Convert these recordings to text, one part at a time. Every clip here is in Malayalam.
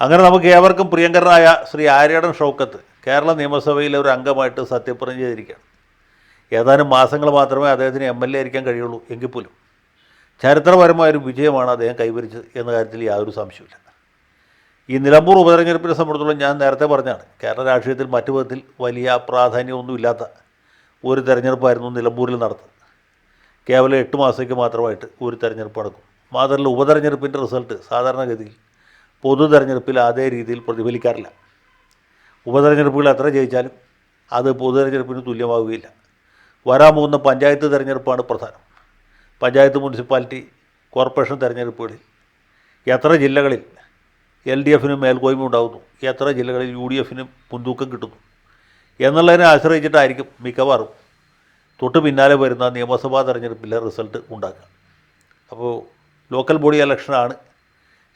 അങ്ങനെ നമുക്ക് ഏവർക്കും പ്രിയങ്കരനായ ശ്രീ ആര്യടൻ ഷൗക്കത്ത് കേരള നിയമസഭയിലെ ഒരു അംഗമായിട്ട് സത്യപ്രതിജ്ഞ ചെയ്തിരിക്കുകയാണ്. ഏതാനും മാസങ്ങൾ മാത്രമേ അദ്ദേഹത്തിന് MLA ആയിരിക്കാൻ കഴിയുള്ളൂ. എങ്കിൽ പോലും ചരിത്രപരമായൊരു വിജയമാണ് അദ്ദേഹം കൈവരിച്ചത് എന്ന കാര്യത്തിൽ യാതൊരു സംശയമില്ല. ഈ നിലമ്പൂർ ഉപതെരഞ്ഞെടുപ്പിനെ സംബന്ധിച്ചിടത്തോളം ഞാൻ നേരത്തെ പറഞ്ഞാണ്, കേരള രാഷ്ട്രീയത്തിൽ മറ്റു വിധത്തിൽ വലിയ പ്രാധാന്യമൊന്നുമില്ലാത്ത ഒരു തെരഞ്ഞെടുപ്പായിരുന്നു നിലമ്പൂരിൽ നടത്തുന്നത്. കേവലം 8 മാസത്തേക്ക് മാത്രമായിട്ട് ഒരു തെരഞ്ഞെടുപ്പ് നടക്കും. മാത്രമല്ല, ഉപതെരഞ്ഞെടുപ്പിൻ്റെ റിസൾട്ട് സാധാരണഗതിയിൽ പൊതു തെരഞ്ഞെടുപ്പിൽ അതേ രീതിയിൽ പ്രതിഫലിക്കാറില്ല. ഉപതെരഞ്ഞെടുപ്പുകൾ എത്ര ജയിച്ചാലും അത് പൊതു തെരഞ്ഞെടുപ്പിന് തുല്യമാവുകയില്ല. വരാൻ പോകുന്ന പഞ്ചായത്ത് തെരഞ്ഞെടുപ്പാണ് പ്രധാനം. പഞ്ചായത്ത്, മുനിസിപ്പാലിറ്റി, കോർപ്പറേഷൻ തെരഞ്ഞെടുപ്പുകളിൽ എത്ര ജില്ലകളിൽ LDFന് മേൽക്കോയ്മ ഉണ്ടാകുന്നു, എത്ര ജില്ലകളിൽ UDFന് മുൻതൂക്കം കിട്ടുന്നു എന്നുള്ളതിനെ ആശ്രയിച്ചിട്ടായിരിക്കും മിക്കവാറും തൊട്ട് പിന്നാലെ വരുന്ന നിയമസഭാ തെരഞ്ഞെടുപ്പിലെ റിസൾട്ട് ഉണ്ടാക്കുക. അപ്പോൾ ലോക്കൽ ബോഡി ഇലക്ഷനാണ്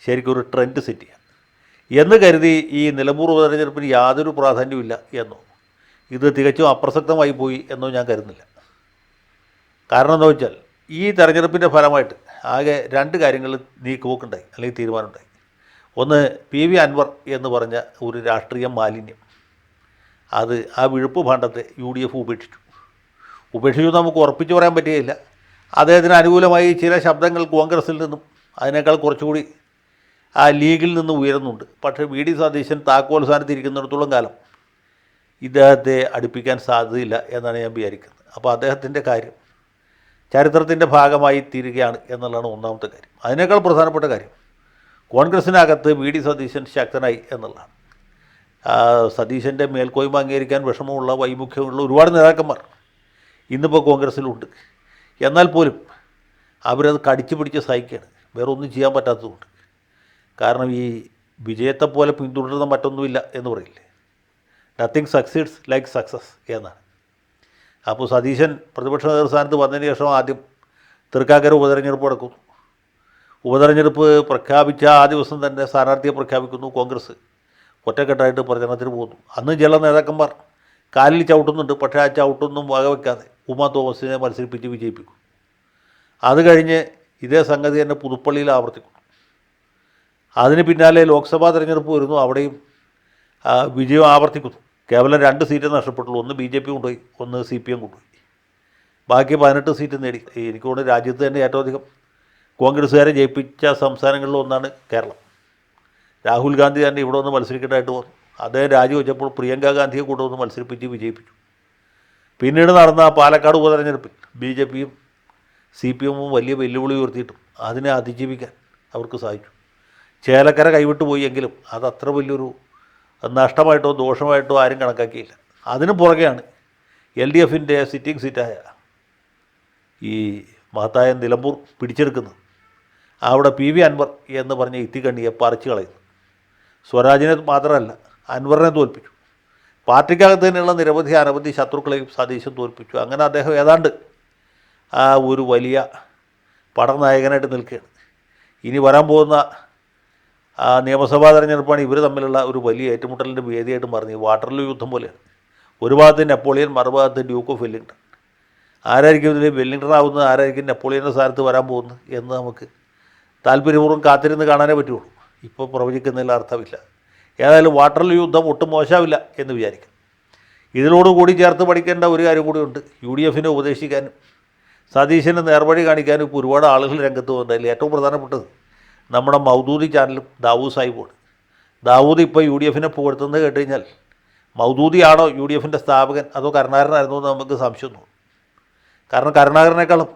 ശരിക്കും ഒരു ട്രെൻഡ് സെറ്റ് ചെയ്യുക എന്ന് കരുതി ഈ നിലമ്പൂർ ഉപതെരഞ്ഞെടുപ്പിന് യാതൊരു പ്രാധാന്യമില്ല എന്നോ ഇത് തികച്ചും അപ്രസക്തമായി പോയി എന്നോ ഞാൻ കരുതുന്നില്ല. കാരണം എന്താ വെച്ചാൽ, ഈ തെരഞ്ഞെടുപ്പിൻ്റെ ഫലമായിട്ട് ആകെ 2 കാര്യങ്ങൾ നീക്കുപോക്കുണ്ടായി, അല്ലെങ്കിൽ തീരുമാനമുണ്ടായി. ഒന്ന്, PV അൻവർ എന്ന് പറഞ്ഞ ഒരു രാഷ്ട്രീയ മാലിന്യം, അത് ആ വിഴുപ്പ് ഭാണ്ഡത്തെ UDF ഉപേക്ഷിച്ചു നമുക്ക് ഉറപ്പിച്ചു പറയാൻ പറ്റുകയില്ല. അദ്ദേഹത്തിന് അനുകൂലമായി ചില ശബ്ദങ്ങൾ കോൺഗ്രസിൽ നിന്നും അതിനേക്കാൾ കുറച്ചുകൂടി ആ ലീഗിൽ നിന്ന് ഉയരുന്നുണ്ട്. പക്ഷേ VD സതീശൻ താക്കോൽ സ്ഥാനത്തിരിക്കുന്നിടത്തോളം കാലം ഇദ്ദേഹത്തെ അടുപ്പിക്കാൻ സാധ്യതയില്ല എന്നാണ് ഞാൻ വിചാരിക്കുന്നത്. അപ്പോൾ അദ്ദേഹത്തിൻ്റെ കാര്യം ചരിത്രത്തിൻ്റെ ഭാഗമായി തീരുകയാണ് എന്നുള്ളതാണ് ഒന്നാമത്തെ കാര്യം. അതിനേക്കാൾ പ്രധാനപ്പെട്ട കാര്യം, കോൺഗ്രസിനകത്ത് VD സതീശൻ ശക്തനായി എന്നുള്ളതാണ്. സതീശൻ്റെ മേൽക്കോയ്മ അംഗീകരിക്കാൻ വിഷമമുള്ള, വൈമുഖ്യമുള്ള ഒരുപാട് നേതാക്കന്മാർ ഇന്നിപ്പോൾ കോൺഗ്രസ്സിലുണ്ട്. എന്നാൽ പോലും അവരത് കടിച്ചു പിടിച്ച് സഹിക്കുകയാണ്, വേറെ ഒന്നും ചെയ്യാൻ പറ്റാത്തതുകൊണ്ട്. കാരണം ഈ വിജയത്തെപ്പോലെ പിന്തുടരുന്ന മറ്റൊന്നുമില്ല എന്ന് പറയില്ലേ, നത്തിങ് സക്സീഡ്സ് ലൈക്ക് സക്സസ് എന്നാണ്. അപ്പോൾ സതീശൻ പ്രതിപക്ഷ നേതൃസ്ഥാനത്ത് വന്നതിന് ശേഷം ആദ്യം തൃക്കാക്കര ഉപതെരഞ്ഞെടുപ്പ് നടക്കുന്നു. ഉപതെരഞ്ഞെടുപ്പ് പ്രഖ്യാപിച്ച ആ ദിവസം തന്നെ സ്ഥാനാർത്ഥിയെ പ്രഖ്യാപിക്കുന്നു. കോൺഗ്രസ് ഒറ്റക്കെട്ടായിട്ട് പ്രചരണത്തിന് പോകുന്നു. അന്ന് ചില നേതാക്കന്മാർ കാലിൽ ചവിട്ടുന്നുണ്ട്, പക്ഷേ ആ ചവിട്ടൊന്നും വകവെക്കാതെ ഉമാ തോമസിനെ മത്സരിപ്പിച്ച് വിജയിപ്പിക്കും. അത് കഴിഞ്ഞ് ഇതേ സംഗതി തന്നെ പുതുപ്പള്ളിയിൽ ആവർത്തിക്കുന്നു. അതിന് പിന്നാലെ ലോക്സഭാ തെരഞ്ഞെടുപ്പ് വരുന്നു, അവിടെയും വിജയം ആവർത്തിക്കുന്നു. കേവലം 2 സീറ്റ് നഷ്ടപ്പെട്ടുള്ളൂ. ഒന്ന് BJP കൊണ്ടുപോയി, ഒന്ന് CPM കൊണ്ടുപോയി. ബാക്കി 18 സീറ്റ് നേടി. എനിക്ക് തോന്നുന്നു രാജ്യത്ത് തന്നെ ഏറ്റവും അധികം കോൺഗ്രസ്സുകാരെ ജയിപ്പിച്ച സംസ്ഥാനങ്ങളിൽ ഒന്നാണ് കേരളം. രാഹുൽ ഗാന്ധി തന്നെ ഇവിടെ ഒന്ന് മത്സരിക്കേണ്ടതായിട്ട് വന്നു. അദ്ദേഹം രാജിവെച്ചപ്പോൾ പ്രിയങ്ക ഗാന്ധിയെ കൂടെ ഒന്ന് മത്സരിപ്പിച്ച് വിജയിപ്പിച്ചു. പിന്നീട് നടന്ന പാലക്കാട് ഉപതെരഞ്ഞെടുപ്പിൽ BJPയും CPMഉം വലിയ വെല്ലുവിളി ഉയർത്തിയിട്ടും അതിനെ അതിജീവിക്കാൻ അവർക്ക് സാധിച്ചു. ചേലക്കര കൈവിട്ടു പോയി എങ്കിലും അതത്ര വലിയൊരു നഷ്ടമായിട്ടോ ദോഷമായിട്ടോ ആരും കണക്കാക്കിയില്ല. അതിനു പുറകെയാണ് LDFൻ്റെ സിറ്റിംഗ് സീറ്റായ ഈ മഹത്തായ നിലമ്പൂർ പിടിച്ചെടുക്കുന്നത്. അവിടെ PV അൻവർ എന്ന് പറഞ്ഞ ഇത്തിക്കണ്ണിയെ പറിച്ചു കളയുന്നു. സ്വരാജിനെ മാത്രമല്ല, അൻവറിനെ തോൽപ്പിച്ചു. പാർട്ടിക്കകത്ത് തന്നെയുള്ള നിരവധി അനവധി ശത്രുക്കളെയും സതീശൻ തോൽപ്പിച്ചു. അങ്ങനെ അദ്ദേഹം ഏതാണ്ട് ആ ഒരു വലിയ പടനായകനായിട്ട് നിൽക്കുകയാണ്. ഇനി വരാൻ പോകുന്ന നിയമസഭാ തെരഞ്ഞെടുപ്പാണ് ഇവർ തമ്മിലുള്ള ഒരു വലിയ ഏറ്റുമുട്ടലിൻ്റെ വേദിയായിട്ട് മാറുന്നത്. വാട്ടർലൂ യുദ്ധം പോലെയാണ്. ഒരു ഭാഗത്ത് നെപ്പോളിയൻ, മറുഭാഗത്ത് ഡ്യൂക്ക് ഓഫ് വെല്ലിംഗ്ടൺ. ആരായിരിക്കും ഇതിൽ വെല്ലിംഗ്ടൺ ആവുന്നത്, ആരായിരിക്കും നെപ്പോളിയൻ്റെ സ്ഥാനത്ത് വരാൻ പോകുന്നത് എന്ന് നമുക്ക് താല്പര്യപൂർവ്വം കാത്തിരുന്ന് കാണാനേ പറ്റുള്ളൂ. ഇപ്പോൾ പ്രവചിക്കുന്നതിൽ അർത്ഥമില്ല. ഏതായാലും വാട്ടർലൂ യുദ്ധം ഒട്ടും മോശമാവില്ല എന്ന് വിചാരിക്കാം. ഇതിനോടുകൂടി ചേർത്ത് പഠിക്കേണ്ട ഒരു കാര്യം കൂടിയുണ്ട്. UDFനെ ഉപദേശിക്കാനും സതീശന് നേർവഴി കാണിക്കാനും ഇപ്പോൾ ഒരുപാട് ആളുകൾ രംഗത്ത് പോകുന്നുണ്ട്. അതിൽ ഏറ്റവും പ്രധാനപ്പെട്ടത് നമ്മുടെ മൗദൂദി ചാനലും ദാവൂദ് സാഹിബുമാണ്. ദാവൂദ് ഇപ്പോൾ UDFനെ പുകഴ്ത്തുന്നത് കേട്ട് കഴിഞ്ഞാൽ മൗദൂദിയാണോ UDFൻ്റെ സ്ഥാപകൻ അതോ കരുണാകരനായിരുന്നോ എന്ന് നമുക്ക് സംശയം തോന്നും. കാരണം കരുണാകരനേക്കാളും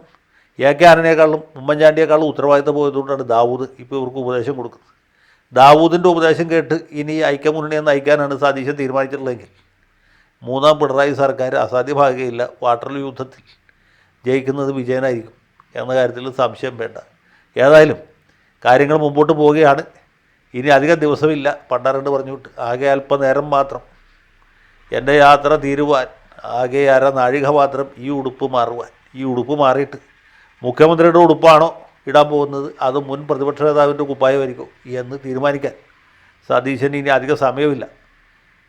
AK ആന്റണിയേക്കാളും ഉമ്മൻചാണ്ടിയേക്കാളും ഉത്തരവാദിത്തം പോയതുകൊണ്ടാണ് ദാവൂദ് ഇപ്പോൾ ഇവർക്ക് ഉപദേശം കൊടുക്കുന്നത്. ദാവൂദിൻ്റെ ഉപദേശം കേട്ട് ഇനി ഐക്യമുന്നണിയെ നയിക്കാനാണ് സതീശൻ തീരുമാനിച്ചിട്ടുള്ളതെങ്കിൽ 3ാം പിണറായി സർക്കാർ അസാധ്യമാകുകയില്ല. വാട്ടർലൂ യുദ്ധത്തിൽ ജയിക്കുന്നത് വിജയനായിരിക്കും എന്ന കാര്യത്തിൽ സംശയം വേണ്ട. ഏതായാലും കാര്യങ്ങൾ മുമ്പോട്ട് പോവുകയാണ്. ഇനി അധികം ദിവസമില്ല. പണ്ടാരണ്ട് പറഞ്ഞുവിട്ട് ആകെ അല്പനേരം മാത്രം എൻ്റെ യാത്ര തീരുവാൻ, ആകെ നാഴിക മാത്രം ഈ ഉടുപ്പ് മാറുവാൻ. ഈ ഉടുപ്പ് മാറിയിട്ട് മുഖ്യമന്ത്രിയുടെ ഉടുപ്പാണോ ഇടാൻ പോകുന്നത്, അത് മുൻ പ്രതിപക്ഷ നേതാവിൻ്റെ കുപ്പായമായിരിക്കും എന്ന് തീരുമാനിക്കാൻ സതീശന് ഇനി അധികം സമയമില്ല.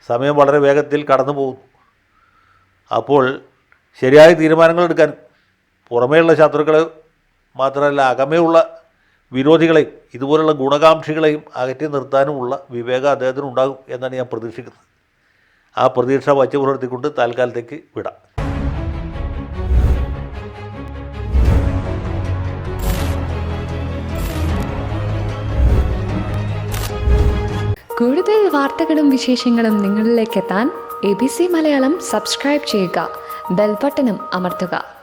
സമയം വളരെ വേഗത്തിൽ കടന്നു പോകുന്നു. അപ്പോൾ ശരിയായ തീരുമാനങ്ങൾ എടുക്കാൻ പുറമേയുള്ള ശത്രുക്കളെ മാത്രമല്ല, അകമേയുള്ള വിരോധികളെയും ഇതുപോലുള്ള ഗുണകാംക്ഷികളെയും അകറ്റി നിർത്താനുമുള്ള വിവേകം അദ്ദേഹത്തിന് ഉണ്ടാകും എന്നാണ് ഞാൻ പ്രതീക്ഷിക്കുന്നത്. ആ പ്രതീക്ഷ വച്ചു പുലർത്തിക്കൊണ്ട് താൽക്കാലത്തേക്ക് വിടാം. കൂടുതൽ വാർത്തകളും വിശേഷങ്ങളും നിങ്ങളിലേക്ക് എത്താൻ ABC മലയാളം സബ്സ്ക്രൈബ് ചെയ്യുക, ബെൽ ബട്ടണും അമർത്തുക.